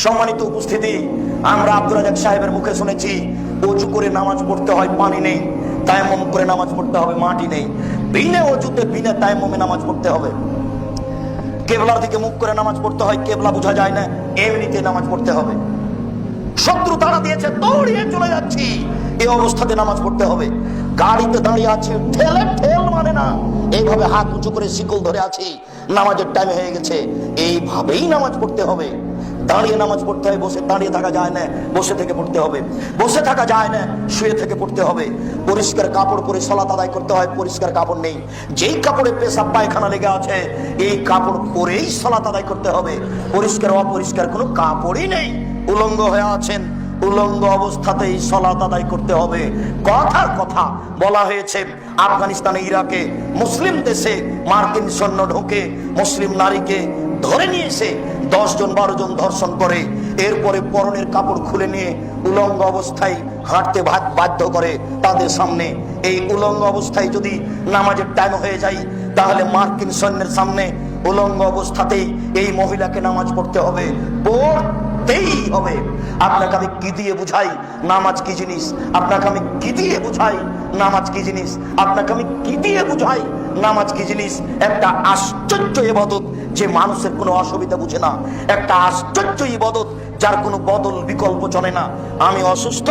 সম্মানিত উপস্থিতি, আমরা আব্দুর রাজ্জাক সাহেবের মুখে শুনেছি ওযু করে নামাজ পড়তে হয়, পানি নেই। তায়াম্মুম করে নামাজ পড়তে হবে, মাটি নেই। বিনা ওযুতে বিনা তায়াম্মুমে নামাজ পড়তে হবে। কেবলার দিকে মুখ করে নামাজ পড়তে হয়, কেবলা বোঝা যায় না, এমনিতে নামাজ পড়তে হবে। শত্রু তাড়া দিয়েছে, দৌড়িয়ে চলে যাচ্ছি, এই অবস্থাতে নামাজ পড়তে হবে। গাড়িতে দাঁড়িয়ে আছে, ঠেলে ঠেল মানে না, এইভাবে হাত উঁচু করে শিকল ধরে আছি, নামাজের টাইম হয়ে গেছে, এইভাবেই নামাজ পড়তে হবে। দাঁড়িয়ে নামাজ পড়তে হয়, বসে দাঁড়িয়ে থাকা যায় না, বসে থেকে পড়তে হবে। বসে থাকা যায় না, শুয়ে থেকে পড়তে হবে। পরিষ্কার কাপড় পরে সালাত আদায় করতে হয়, পরিষ্কার কাপড় নেই, যেই কাপড়ে পেশাব পায়খানা লেগে আছে এই কাপড় পরেই সালাত আদায় করতে হবে। পরিষ্কার অপরিষ্কার কোনো কাপড়ই নেই, উলঙ্গ হয়ে আছেন, উলঙ্গ অবস্থাতেই সালাত আদায় করতে হবে। কথার কথা বলা হয়েছে, আফগানিস্তানে, ইরাকে, মুসলিম দেশে মার্কিন সৈন্য ঢোকে, মুসলিম নারীকে ধরে নিয়ে এসে 10 জন 12 জন ধর্ষণ করে, এরপরে পরনের কাপড় খুলে নিয়ে উলঙ্গ অবস্থায় হাঁটতে বাধ্য করে তাদের সামনে। এই উলঙ্গ অবস্থায় যদি নামাজের টাইম হয়ে যায়, তাহলে মার্কিন সৈন্যের সামনে উলঙ্গ অবস্থাতেই এই মহিলাকে নামাজ পড়তে হবে, পড়তেই হবে। আপনাকে আমি কি দিয়ে বুঝাই নামাজ কি জিনিস? আপনাকে আমি কি দিয়ে বুঝাই নামাজ কি জিনিস? আপনাকে আমি কি দিয়ে বুঝাই নামাজ কি জিনিস? একটা আশ্চর্য ইবাদত, যে মানুষের কোনো অসুবিধা বুঝে না। একটা আশ্চর্য ইবাদত, যার কোনো বদল বিকল্প চলে না। আমি অসুস্থ,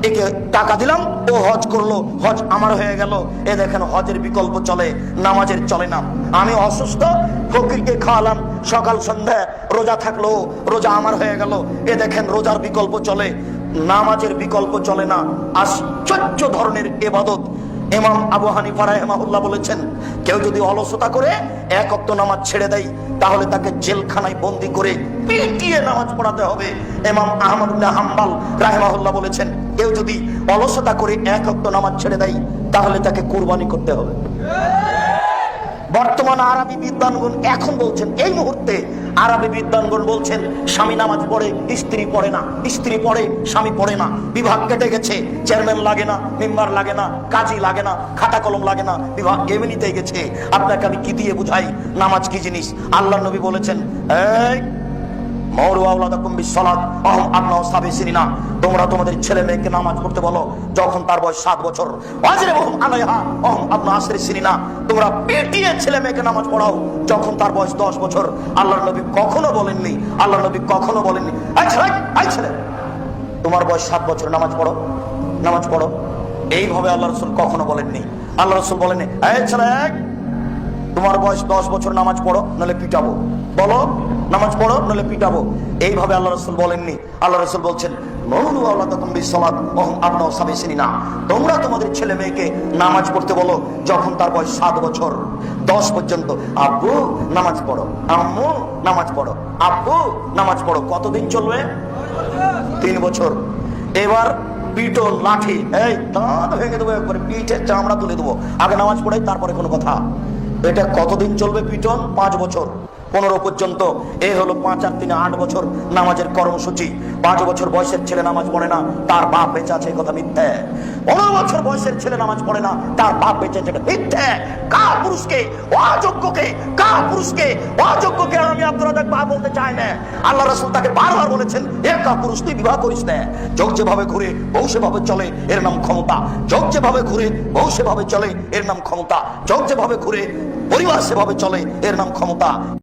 একে টাকা দিলাম, ও হজ করলো, হজ আমার হয়ে গেল। এ দেখেন হজের বিকল্প চলে, নামাজের চলে না। আমি অসুস্থ, ফকিরকে খাওয়ালাম, সকাল সন্ধ্যা রোজা থাকলো, রোজা আমার হয়ে গেল। এ দেখেন রোজার বিকল্প চলে, নামাজের বিকল্প চলে না। আশ্চর্য ধরনের ইবাদত। ইমাম আবু হানিফা রাহিমাহুল্লাহ বলেছেন, কেউ যদি অলসতা করে 1 ওয়াক্ত নামাজ ছেড়ে দেয়, তাহলে তাকে জেলখানায় বন্দি করে পিটিয়ে নামাজ পড়াতে হবে। ইমাম আহমদ ইবনে হাম্বল রাহিমাহুল্লাহ বলেছেন, কেউ যদি অলসতা করে 1 ওয়াক্ত নামাজ ছেড়ে দেয়, তাহলে তাকে কুরবানি করতে হবে। বর্তমান আরবি বিদ্বানগণ এখন বলছেন, এই মুহূর্তে আরবি বিদ্বানগণ বলছেন, স্বামী নামাজ পড়ে, স্ত্রী পড়ে না, স্ত্রী পড়ে, স্বামী পড়ে না। বিভাগ কেটে গেছে, চেয়ারম্যান লাগে না, মেম্বার লাগে না, কাজী লাগে না, খাতা কলম লাগে না, বিভাগ এমনিতে গেছে। আপনাকে আমি কি দিয়ে বুঝাই নামাজ কি জিনিস? আল্লাহ নবী বলেছেন, এই তোমরা তোমাদের ছেলে মেয়েকে নামাজ পড়তে বলো যখন তার বয়স 7 বছর। তোমরা পিটিয়ে ছেলে মেয়েকে নামাজ পড়াও যখন তার বয়স 10 বছর। আল্লাহ নবী কখনো বলেননি, আল্লাহ নবী কখনো বলেননি, এই ছেলে তোমার বয়স 7 বছর, নামাজ পড়ো, নামাজ পড়ো। এইভাবে আল্লাহ রাসূল কখনো বলেননি। আল্লাহ রাসূল বলেননি, এই ছেলে তোমার বয়স 10 বছর, নামাজ পড়ো নলে পিটাবো। বলো নামাজ পড়ো নলে পিটাবো। এইভাবে আল্লাহ রাসূল বলেননি। আল্লাহ রাসূল বলছেন, তোমরা তোমাদের ছেলে মেয়েকে নামাজ পড়তে বলো যখন তার বয়স 7 বছর 10 পর্যন্ত। আব্বু নামাজ পড়ো, আম্মু নামাজ পড়ো, আব্বু নামাজ পড়ো। কতদিন চলবে? 3 বছর। এবার পিটন, লাঠি, এই দাঁত ভেঙে দেবো, একবারে পিঠের চামড়া তুলে দেবো। আগে নামাজ পড়াই, তারপরে কোনো কথা। এটা কতদিন চলবে পিটন? 5 বছর, 15 পর্যন্ত। এই হলো 5 আর 3 8 বছর নামাজের কর্মসূচি। 5 বছর বয়সের ছেলে নামাজ পড়ে না, তার বাপ বেঁচে আছে, কথা মিথ্যে। 15 বছর বয়সের ছেলে নামাজ পড়ে না, তার বাপ বেঁচে আছে, মিথ্যে। কাপুরুষকে, অযোগ্যকে, কাপুরুষকে, অযোগ্যকে আমি আব্দুর রাজ্জাক বাপ বলতে চাই না। আল্লাহ রাসূল তাকে বারবার বলেছেন, এ কাপুরুষ, তুই বিবাহ করিস না। যোগ যেভাবে ঘুরে বউ সেভাবে চলে, এর নাম ক্ষমতা। যোগ যেভাবে ঘুরে বউ সেভাবে চলে, এর নাম ক্ষমতা। যোগ যেভাবে ঘুরে পরিবার সেভাবে চলে, এর নাম ক্ষমতা।